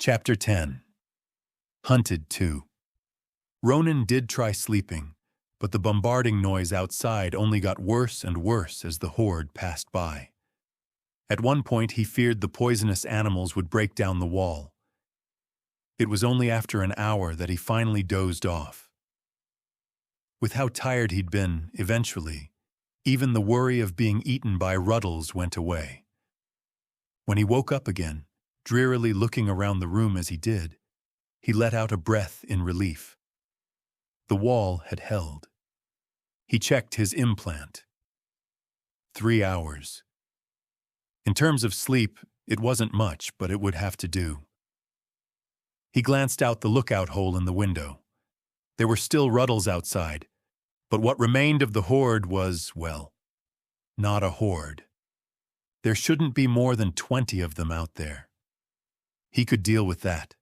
Chapter 10. Hunted 2. Ronin did try sleeping, but the bombarding noise outside only got worse and worse as the horde passed by. At one point he feared the poisonous animals would break down the wall. It was only after an hour that he finally dozed off. With how tired he'd been, eventually, even the worry of being eaten by ruddles went away. When he woke up again, drearily looking around the room as he did, he let out a breath in relief. The wall had held. He checked his implant. 3 hours. In terms of sleep, it wasn't much, but it would have to do. He glanced out the lookout hole in the window. There were still ruddles outside, but what remained of the horde was, well, not a horde. There shouldn't be more than 20 of them out there. He could deal with that.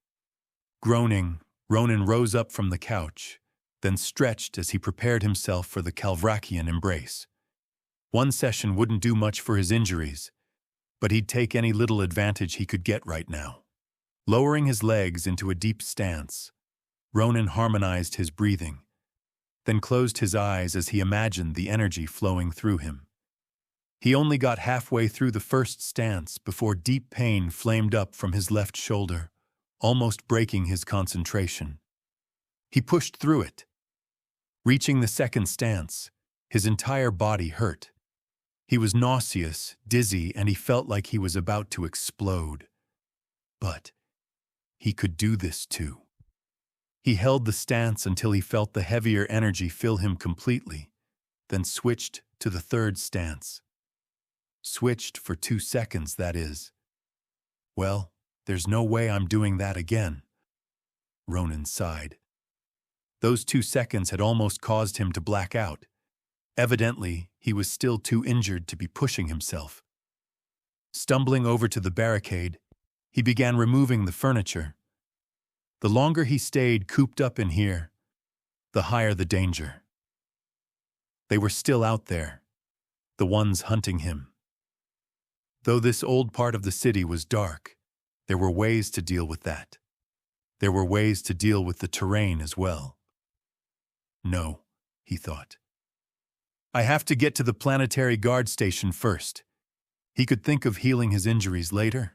Groaning, Ronin rose up from the couch, then stretched as he prepared himself for the Calvracian embrace. One session wouldn't do much for his injuries, but he'd take any little advantage he could get right now. Lowering his legs into a deep stance, Ronin harmonized his breathing, then closed his eyes as he imagined the energy flowing through him. He only got halfway through the first stance before deep pain flamed up from his left shoulder, almost breaking his concentration. He pushed through it. Reaching the second stance, his entire body hurt. He was nauseous, dizzy, and he felt like he was about to explode. But he could do this too. He held the stance until he felt the heavier energy fill him completely, then switched to the third stance. Switched for 2 seconds, that is. Well, there's no way I'm doing that again. Ronin sighed. Those 2 seconds had almost caused him to black out. Evidently, he was still too injured to be pushing himself. Stumbling over to the barricade, he began removing the furniture. The longer he stayed cooped up in here, the higher the danger. They were still out there, the ones hunting him. Though this old part of the city was dark, there were ways to deal with that. There were ways to deal with the terrain as well. No, he thought. I have to get to the planetary guard station first. He could think of healing his injuries later.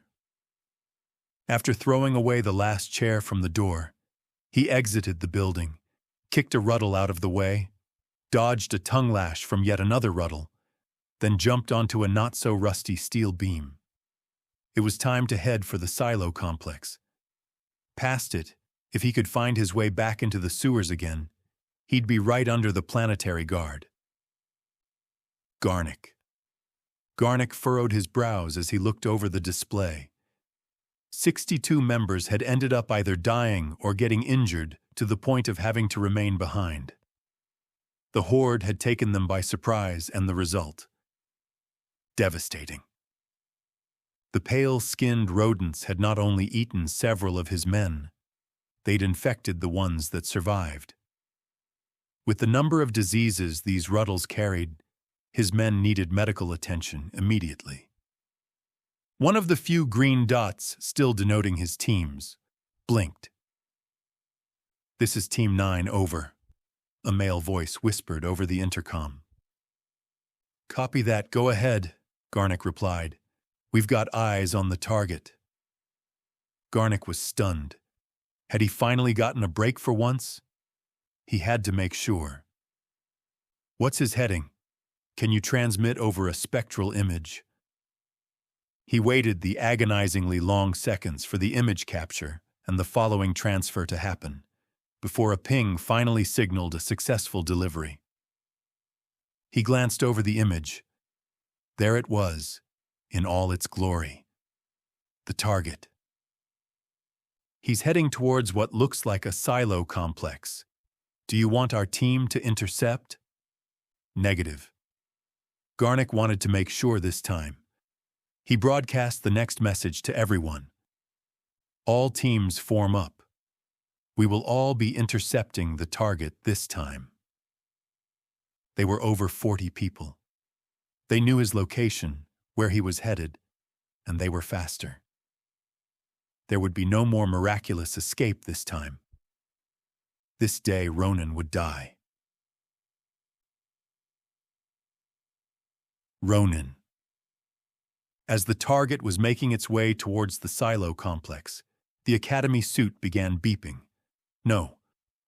After throwing away the last chair from the door, he exited the building, kicked a ruddle out of the way, dodged a tongue lash from yet another ruddle, then jumped onto a not-so-rusty steel beam. It was time to head for the silo complex. Past it, if he could find his way back into the sewers again, he'd be right under the planetary guard. Garnick. Garnick furrowed his brows as he looked over the display. 62 members had ended up either dying or getting injured to the point of having to remain behind. The horde had taken them by surprise, and the result: devastating. The pale-skinned rodents had not only eaten several of his men, they'd infected the ones that survived. With the number of diseases these ruddles carried, his men needed medical attention immediately. One of the few green dots still denoting his teams blinked. "This is Team 9, over," a male voice whispered over the intercom. "Copy that, go ahead," Garnick replied. "We've got eyes on the target." Garnick was stunned. Had he finally gotten a break for once? He had to make sure. "What's his heading? Can you transmit over a spectral image?" He waited the agonizingly long seconds for the image capture and the following transfer to happen, before a ping finally signaled a successful delivery. He glanced over the image. There it was, in all its glory. The target. "He's heading towards what looks like a silo complex. Do you want our team to intercept?" Negative. Garnick wanted to make sure this time. He broadcast the next message to everyone. "All teams form up. We will all be intercepting the target this time." They were over 40 people. They knew his location, where he was headed, and they were faster. there would be no more miraculous escape this time. This day Ronin would die. Ronin. As the target was making its way towards the silo complex, the Academy suit began beeping. No,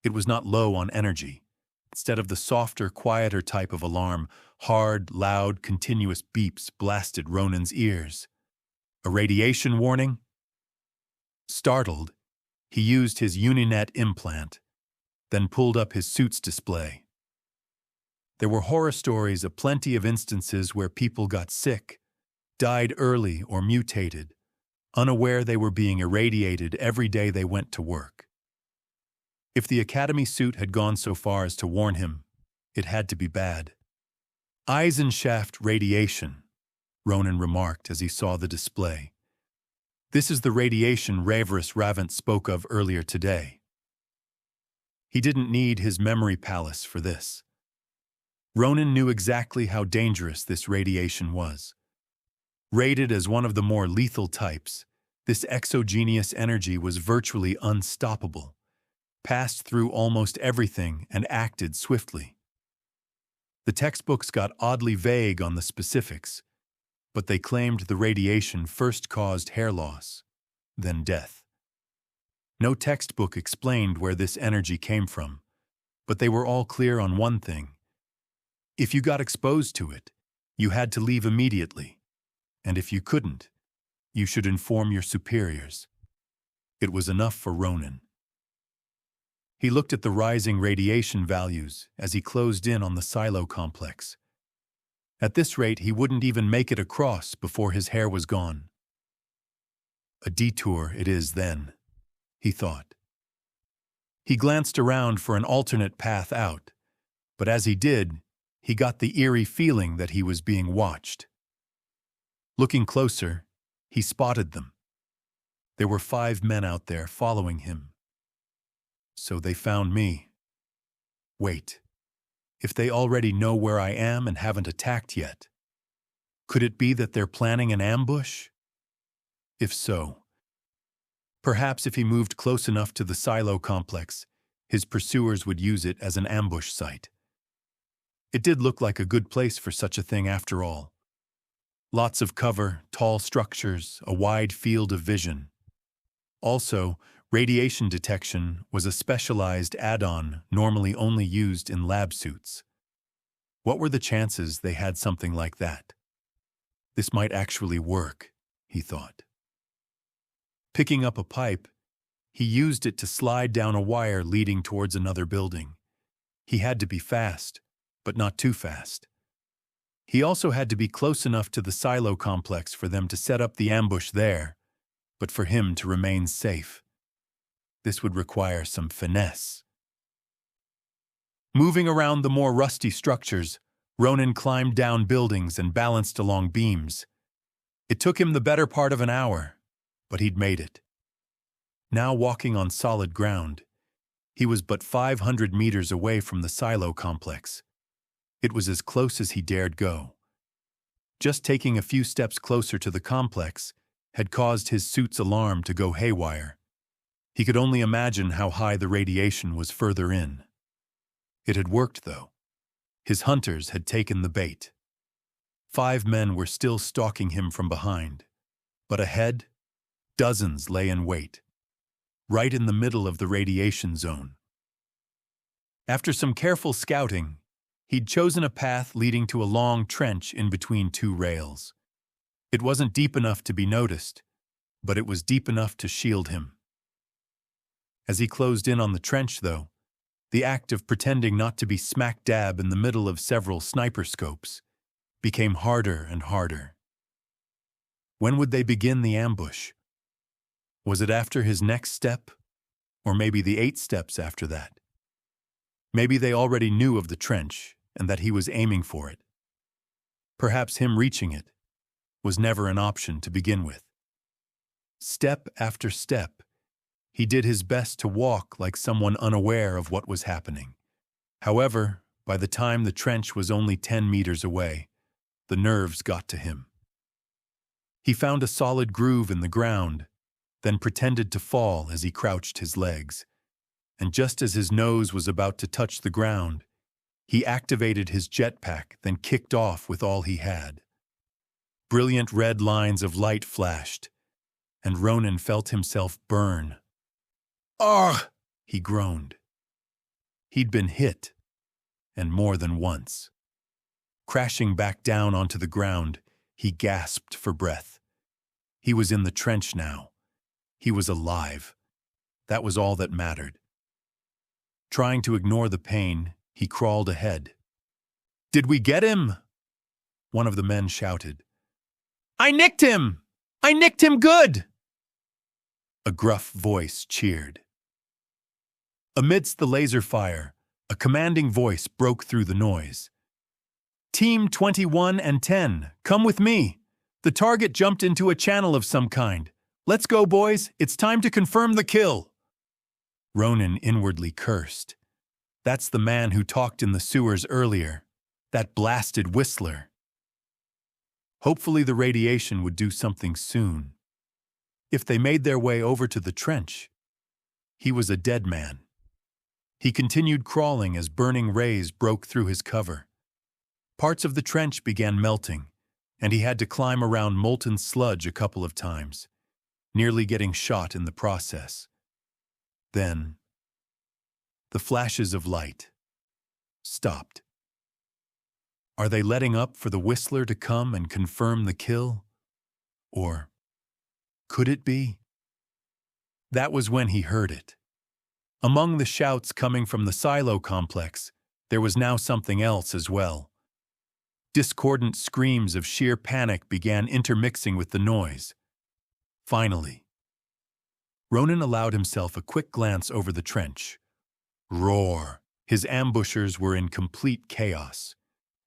it was not low on energy. Instead of the softer, quieter type of alarm, hard, loud, continuous beeps blasted Ronin's ears. A radiation warning? Startled, he used his Uninet implant, then pulled up his suit's display. There were horror stories of plenty of instances where people got sick, died early or mutated, unaware they were being irradiated every day they went to work. If the Academy suit had gone so far as to warn him, it had to be bad. Eisenschaft radiation, Ronin remarked as he saw the display. This is the radiation Raverus Ravent spoke of earlier today. He didn't need his memory palace for this. Ronin knew exactly how dangerous this radiation was. Rated as one of the more lethal types, this exogenous energy was virtually unstoppable, passed through almost everything and acted swiftly. The textbooks got oddly vague on the specifics, but they claimed the radiation first caused hair loss, then death. No textbook explained where this energy came from, but they were all clear on one thing. If you got exposed to it, you had to leave immediately, and if you couldn't, you should inform your superiors. It was enough for Ronin. He looked at the rising radiation values as he closed in on the silo complex. At this rate, he wouldn't even make it across before his hair was gone. A detour it is then, he thought. He glanced around for an alternate path out, but as he did, he got the eerie feeling that he was being watched. Looking closer, he spotted them. There were 5 men out there following him. So they found me. Wait, if they already know where I am and haven't attacked yet, could it be that they're planning an ambush? If so, perhaps if he moved close enough to the silo complex, his pursuers would use it as an ambush site. It did look like a good place for such a thing after all. Lots of cover, tall structures, a wide field of vision. Also, radiation detection was a specialized add-on normally only used in lab suits. What were the chances they had something like that? This might actually work, he thought. Picking up a pipe, he used it to slide down a wire leading towards another building. He had to be fast, but not too fast. He also had to be close enough to the silo complex for them to set up the ambush there, but for him to remain safe. This would require some finesse. Moving around the more rusty structures, Ronin climbed down buildings and balanced along beams. It took him the better part of an hour, but he'd made it. Now walking on solid ground, he was but 500 meters away from the silo complex. It was as close as he dared go. Just taking a few steps closer to the complex had caused his suit's alarm to go haywire. He could only imagine how high the radiation was further in. It had worked, though. His hunters had taken the bait. 5 men were still stalking him from behind, but ahead, dozens lay in wait, right in the middle of the radiation zone. After some careful scouting, he'd chosen a path leading to a long trench in between 2 rails. It wasn't deep enough to be noticed, but it was deep enough to shield him. As he closed in on the trench, though, the act of pretending not to be smack dab in the middle of several sniper scopes became harder and harder. When would they begin the ambush? Was it after his next step, or maybe the 8 steps after that? Maybe they already knew of the trench and that he was aiming for it. Perhaps him reaching it was never an option to begin with. Step after step, he did his best to walk like someone unaware of what was happening. However, by the time the trench was only 10 meters away, the nerves got to him. He found a solid groove in the ground, then pretended to fall as he crouched his legs. And just as his nose was about to touch the ground, he activated his jetpack, then kicked off with all he had. Brilliant red lines of light flashed, and Ronin felt himself burn. "Ugh!" he groaned. He'd been hit, and more than once. Crashing back down onto the ground, he gasped for breath. He was in the trench now. He was alive. That was all that mattered. Trying to ignore the pain, he crawled ahead. "Did we get him?" One of the men shouted. "I nicked him! I nicked him good!" A gruff voice cheered. Amidst the laser fire, a commanding voice broke through the noise. "Team 21 and 10, come with me. The target jumped into a channel of some kind. Let's go, boys. It's time to confirm the kill." Ronin inwardly cursed. That's the man who talked in the sewers earlier. That blasted whistler. Hopefully the radiation would do something soon. If they made their way over to the trench, he was a dead man. He continued crawling as burning rays broke through his cover. Parts of the trench began melting, and he had to climb around molten sludge a couple of times, nearly getting shot in the process. Then, the flashes of light stopped. Are they letting up for the whistler to come and confirm the kill? Or could it be? That was when he heard it. Among the shouts coming from the silo complex, there was now something else as well. Discordant screams of sheer panic began intermixing with the noise. Finally, Ronin allowed himself a quick glance over the trench. Roar! His ambushers were in complete chaos.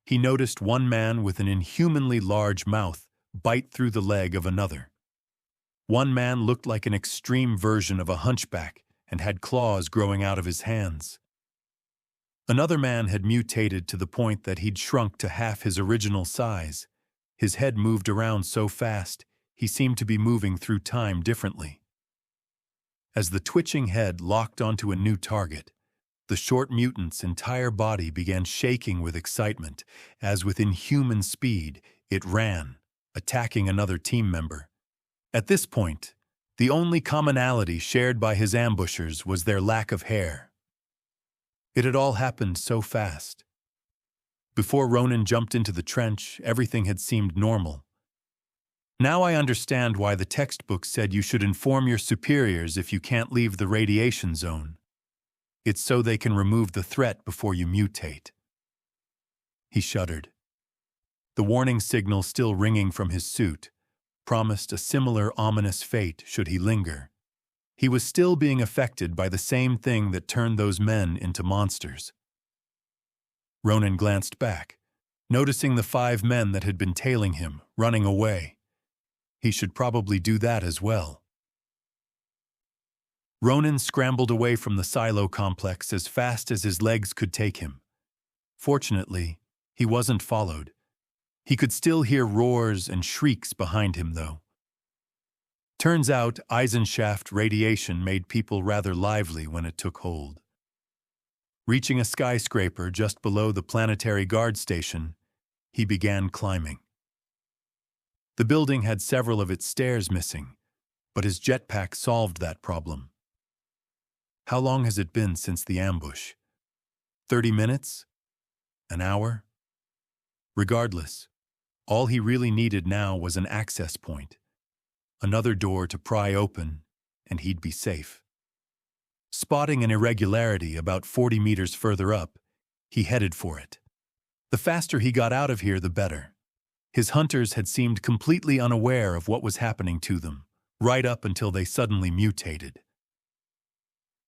He noticed one man with an inhumanly large mouth bite through the leg of another. One man looked like an extreme version of a hunchback and had claws growing out of his hands. Another man had mutated to the point that he'd shrunk to half his original size. His head moved around so fast, he seemed to be moving through time differently. As the twitching head locked onto a new target, the short mutant's entire body began shaking with excitement, as with inhuman speed, it ran, attacking another team member. At this point, the only commonality shared by his ambushers was their lack of hair. It had all happened so fast. Before Ronin jumped into the trench, everything had seemed normal. Now I understand why the textbook said you should inform your superiors if you can't leave the radiation zone. It's so they can remove the threat before you mutate. He shuddered. The warning signal still ringing from his suit promised a similar ominous fate should he linger. He was still being affected by the same thing that turned those men into monsters. Ronin glanced back, noticing the 5 men that had been tailing him, running away. He should probably do that as well. Ronin scrambled away from the silo complex as fast as his legs could take him. Fortunately, he wasn't followed. He could still hear roars and shrieks behind him, though. Turns out Eisenschaft radiation made people rather lively when it took hold. Reaching a skyscraper just below the planetary guard station, he began climbing. The building had several of its stairs missing, but his jetpack solved that problem. How long has it been since the ambush? 30 minutes? An hour? Regardless, all he really needed now was an access point. Another door to pry open, and he'd be safe. Spotting an irregularity about 40 meters further up, he headed for it. The faster he got out of here, the better. His hunters had seemed completely unaware of what was happening to them, right up until they suddenly mutated.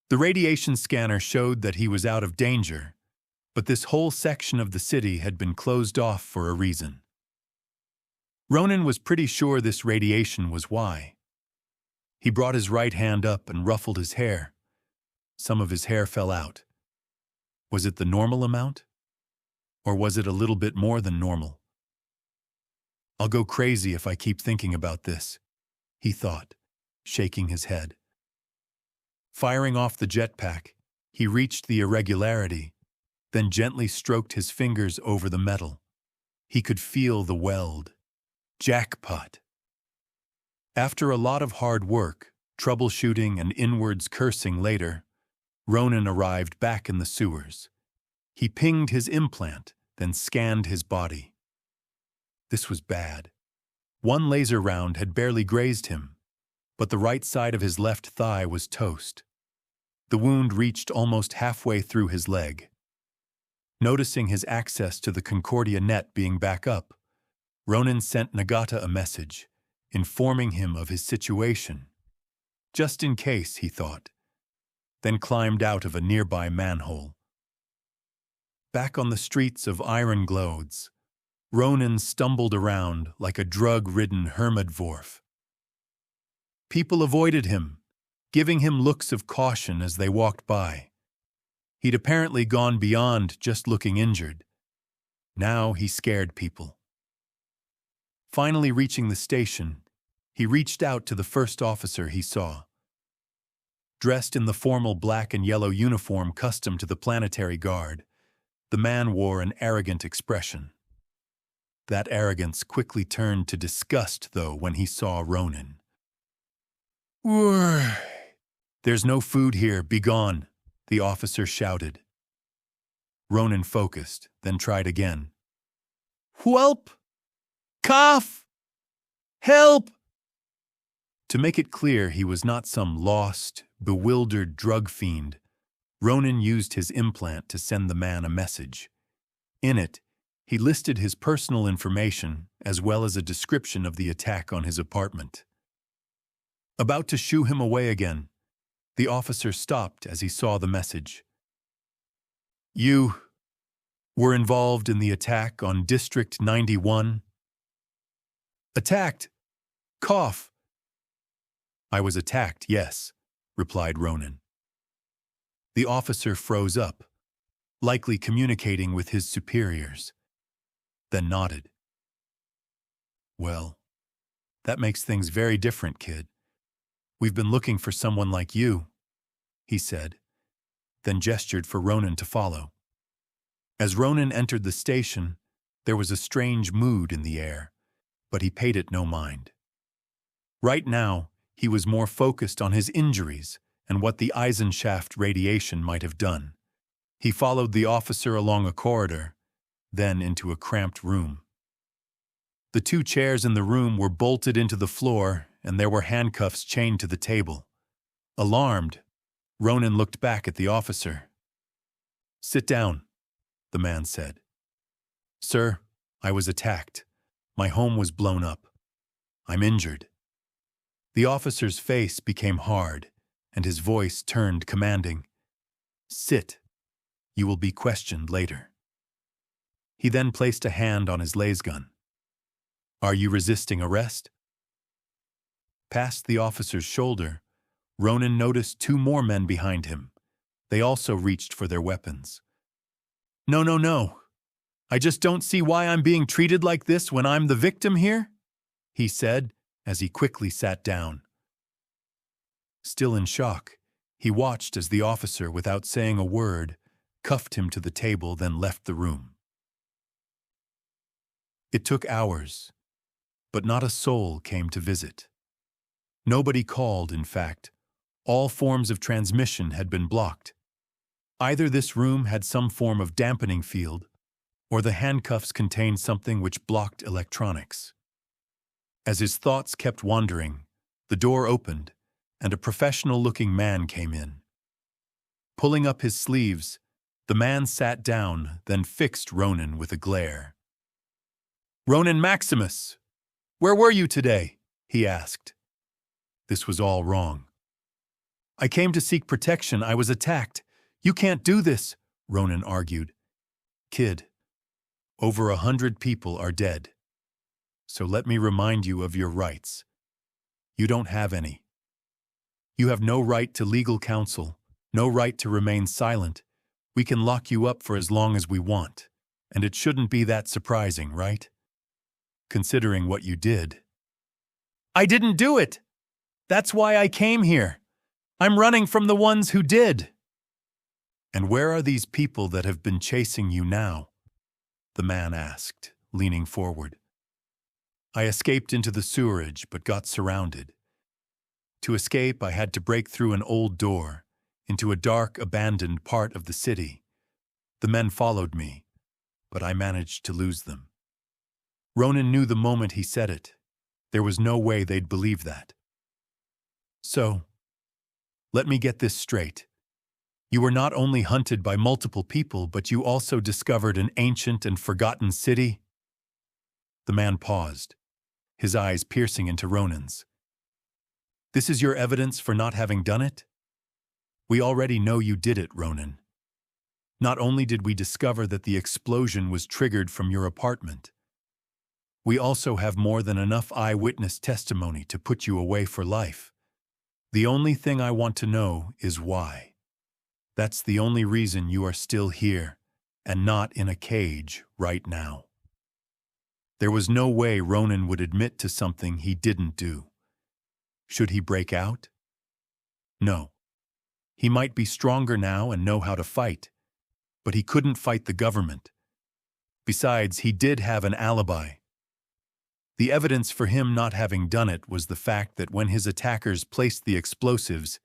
The radiation scanner showed that he was out of danger, but this whole section of the city had been closed off for a reason. Ronin was pretty sure this radiation was why. He brought his right hand up and ruffled his hair. Some of his hair fell out. Was it the normal amount? Or was it a little bit more than normal? I'll go crazy if I keep thinking about this, he thought, shaking his head. Firing off the jetpack, he reached the irregularity, then gently stroked his fingers over the metal. He could feel the weld. Jackpot! After a lot of hard work, troubleshooting and inwards cursing later, Ronin arrived back in the sewers. He pinged his implant, then scanned his body. This was bad. One laser round had barely grazed him, but the right side of his left thigh was toast. The wound reached almost halfway through his leg. Noticing his access to the Concordia net being back up, Ronin sent Nagata a message, informing him of his situation. Just in case, he thought, then climbed out of a nearby manhole. Back on the streets of Iron Glodes, Ronin stumbled around like a drug-ridden hermit-dwarf. People avoided him, giving him looks of caution as they walked by. He'd apparently gone beyond just looking injured. Now he scared people. Finally reaching the station, he reached out to the first officer he saw. Dressed in the formal black and yellow uniform custom to the Planetary Guard, the man wore an arrogant expression. That arrogance quickly turned to disgust, though, when he saw Ronin. "There's no food here, begone," the officer shouted. Ronin focused, then tried again. "Whelp! Cough! Help!" To make it clear he was not some lost, bewildered drug fiend, Ronin used his implant to send the man a message. In it, he listed his personal information as well as a description of the attack on his apartment. About to shoo him away again, the officer stopped as he saw the message. "You were involved in the attack on District 91? Attacked? Cough." "I was attacked, yes," replied Ronin. The officer froze up, likely communicating with his superiors, then nodded. "Well, that makes things very different, kid. We've been looking for someone like you," he said, then gestured for Ronin to follow. As Ronin entered the station, there was a strange mood in the air, but he paid it no mind. Right now, he was more focused on his injuries and what the Eisenschaft radiation might have done. He followed the officer along a corridor, then into a cramped room. The two chairs in the room were bolted into the floor, and there were handcuffs chained to the table. Alarmed, Ronin looked back at the officer. "Sit down," the man said. "Sir, I was attacked. My home was blown up. I'm injured." The officer's face became hard, and his voice turned commanding. "Sit. You will be questioned later." He then placed a hand on his lasgun. "Are you resisting arrest?" Past the officer's shoulder, Ronin noticed two more men behind him. They also reached for their weapons. No. I just don't see why I'm being treated like this when I'm the victim here," he said as he quickly sat down. Still in shock, he watched as the officer, without saying a word, cuffed him to the table, then left the room. It took hours, but not a soul came to visit. Nobody called, in fact. All forms of transmission had been blocked. Either this room had some form of dampening field, or the handcuffs contained something which blocked electronics. As his thoughts kept wandering, the door opened, and a professional-looking man came in. Pulling up his sleeves, the man sat down, then fixed Ronin with a glare. "Ronin Maximus, where were you today?" he asked. This was all wrong. "I came to seek protection. I was attacked. You can't do this," Ronin argued. "Kid, over 100 people are dead. So let me remind you of your rights. You don't have any. You have no right to legal counsel, no right to remain silent. We can lock you up for as long as we want, and it shouldn't be that surprising, right? Considering what you did." "I didn't do it!" That's why I came here. I'm running from the ones who did." "And where are these people that have been chasing you now?" the man asked, leaning forward. "I escaped into the sewerage, but got surrounded. To escape, I had to break through an old door into a dark, abandoned part of the city. The men followed me, but I managed to lose them." Ronin knew the moment he said it. There was no way they'd believe that. "So, let me get this straight. You were not only hunted by multiple people, but you also discovered an ancient and forgotten city?" The man paused, his eyes piercing into Ronin's. "This is your evidence for not having done it? We already know you did it, Ronin. Not only did we discover that the explosion was triggered from your apartment, we also have more than enough eyewitness testimony to put you away for life. The only thing I want to know is why. That's the only reason you are still here and not in a cage right now." There was no way Ronin would admit to something he didn't do. Should he break out? No. He might be stronger now and know how to fight, but he couldn't fight the government. Besides, he did have an alibi. The evidence for him not having done it was the fact that when his attackers placed the explosives,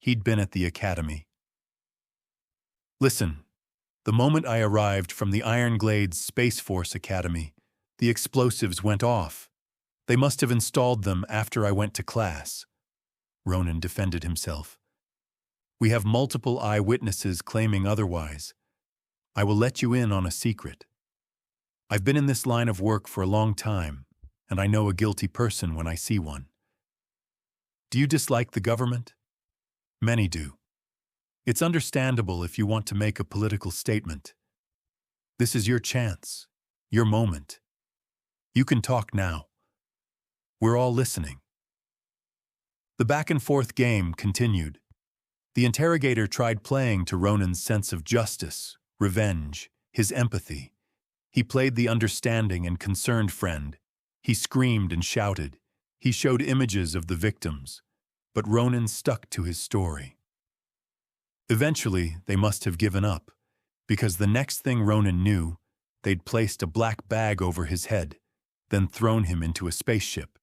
he'd been at the academy. "Listen, the moment I arrived from the Ironglades Space Force Academy, the explosives went off. They must have installed them after I went to class." Ronin defended himself. "We have multiple eyewitnesses claiming otherwise. I will let you in on a secret. I've been in this line of work for a long time, and I know a guilty person when I see one. Do you dislike the government? Many do. It's understandable if you want to make a political statement. This is your chance, your moment. You can talk now. We're all listening." The back-and-forth game continued. The interrogator tried playing to Ronin's sense of justice, revenge, his empathy. He played the understanding and concerned friend. He screamed and shouted. He showed images of the victims, but Ronin stuck to his story. Eventually, they must have given up, because the next thing Ronin knew, they'd placed a black bag over his head, then thrown him into a spaceship.